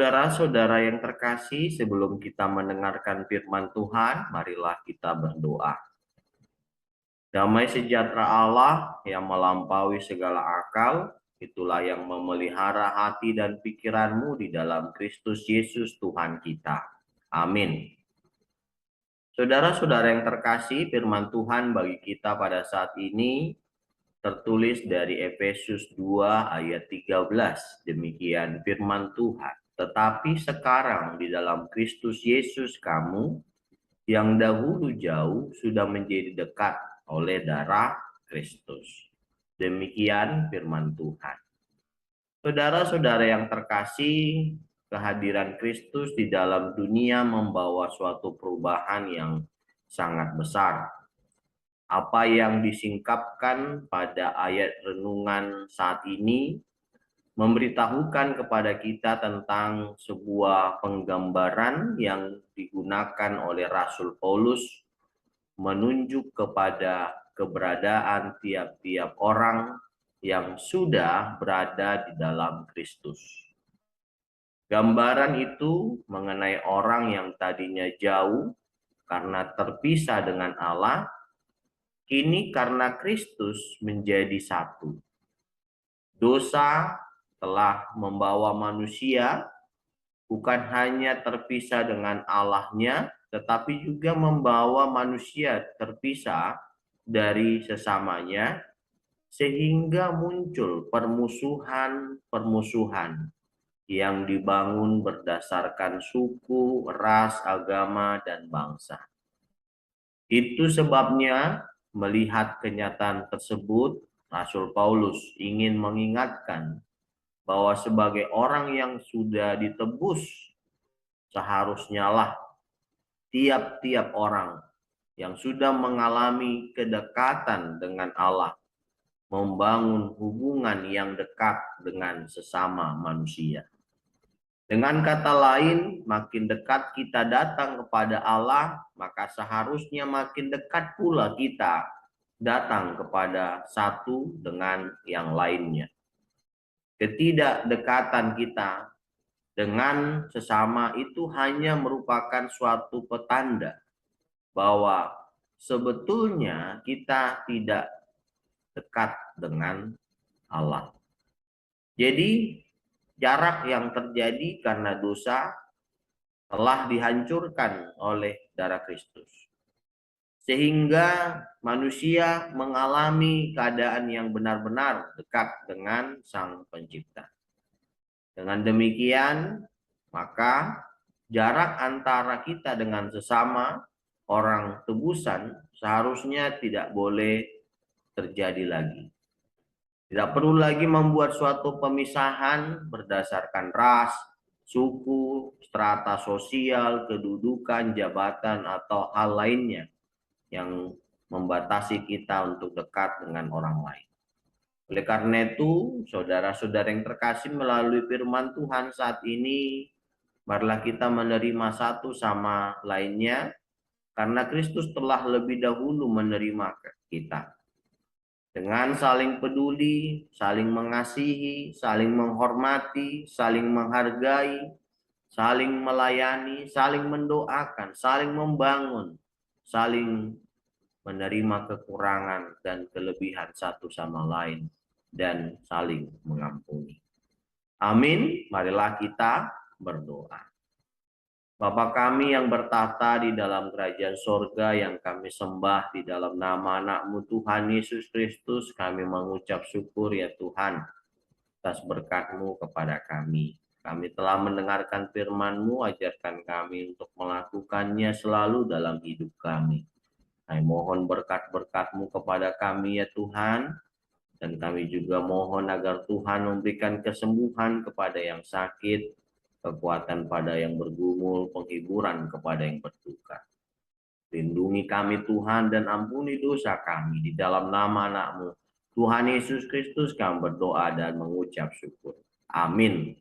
Saudara-saudara yang terkasih, sebelum kita mendengarkan firman Tuhan, marilah kita berdoa. Damai sejahtera Allah yang melampaui segala akal, itulah yang memelihara hati dan pikiranmu di dalam Kristus Yesus Tuhan kita. Amin. Saudara-saudara yang terkasih, firman Tuhan bagi kita pada saat ini tertulis dari Efesus 2 ayat 13. Demikian firman Tuhan. Tetapi sekarang di dalam Kristus Yesus kamu yang dahulu jauh sudah menjadi dekat oleh darah Kristus. Demikian firman Tuhan. Saudara-saudara yang terkasih, kehadiran Kristus di dalam dunia membawa suatu perubahan yang sangat besar. Apa yang disingkapkan pada ayat renungan saat ini memberitahukan kepada kita tentang sebuah penggambaran yang digunakan oleh Rasul Paulus menunjuk kepada keberadaan tiap-tiap orang yang sudah berada di dalam Kristus. Gambaran itu mengenai orang yang tadinya jauh karena terpisah dengan Allah, kini karena Kristus menjadi satu. Dosa telah membawa manusia bukan hanya terpisah dengan Allahnya, tetapi juga membawa manusia terpisah dari sesamanya, sehingga muncul permusuhan-permusuhan yang dibangun berdasarkan suku, ras, agama, dan bangsa. Itu sebabnya melihat kenyataan tersebut, Rasul Paulus ingin mengingatkan bahwa sebagai orang yang sudah ditebus, seharusnya lah tiap-tiap orang yang sudah mengalami kedekatan dengan Allah membangun hubungan yang dekat dengan sesama manusia. Dengan kata lain, makin dekat kita datang kepada Allah, maka seharusnya makin dekat pula kita datang kepada satu dengan yang lainnya. Ketidakdekatan kita dengan sesama itu hanya merupakan suatu petanda bahwa sebetulnya kita tidak dekat dengan Allah. Jadi jarak yang terjadi karena dosa telah dihancurkan oleh darah Kristus. Sehingga manusia mengalami keadaan yang benar-benar dekat dengan Sang Pencipta. Dengan demikian, maka jarak antara kita dengan sesama orang tebusan seharusnya tidak boleh terjadi lagi. Tidak perlu lagi membuat suatu pemisahan berdasarkan ras, suku, strata sosial, kedudukan, jabatan, atau hal lainnya yang membatasi kita untuk dekat dengan orang lain. Oleh karena itu, saudara-saudara yang terkasih, melalui firman Tuhan saat ini, marilah kita menerima satu sama lainnya, karena Kristus telah lebih dahulu menerima kita. Dengan saling peduli, saling mengasihi, saling menghormati, saling menghargai, saling melayani, saling mendoakan, saling membangun, saling menerima kekurangan dan kelebihan satu sama lain, dan saling mengampuni. Amin. Marilah kita berdoa. Bapa kami yang bertata di dalam kerajaan sorga, yang kami sembah di dalam nama anak-Mu Tuhan Yesus Kristus, kami mengucap syukur ya Tuhan atas berkat-Mu kepada kami. Kami telah mendengarkan firman-Mu, ajarkan kami untuk melakukannya selalu dalam hidup kami. Kami mohon berkat-berkat-Mu kepada kami ya Tuhan, dan kami juga mohon agar Tuhan memberikan kesembuhan kepada yang sakit, kekuatan pada yang bergumul, penghiburan kepada yang berduka. Lindungi kami Tuhan dan ampuni dosa kami di dalam nama anak-Mu Tuhan Yesus Kristus kami berdoa dan mengucap syukur. Amin.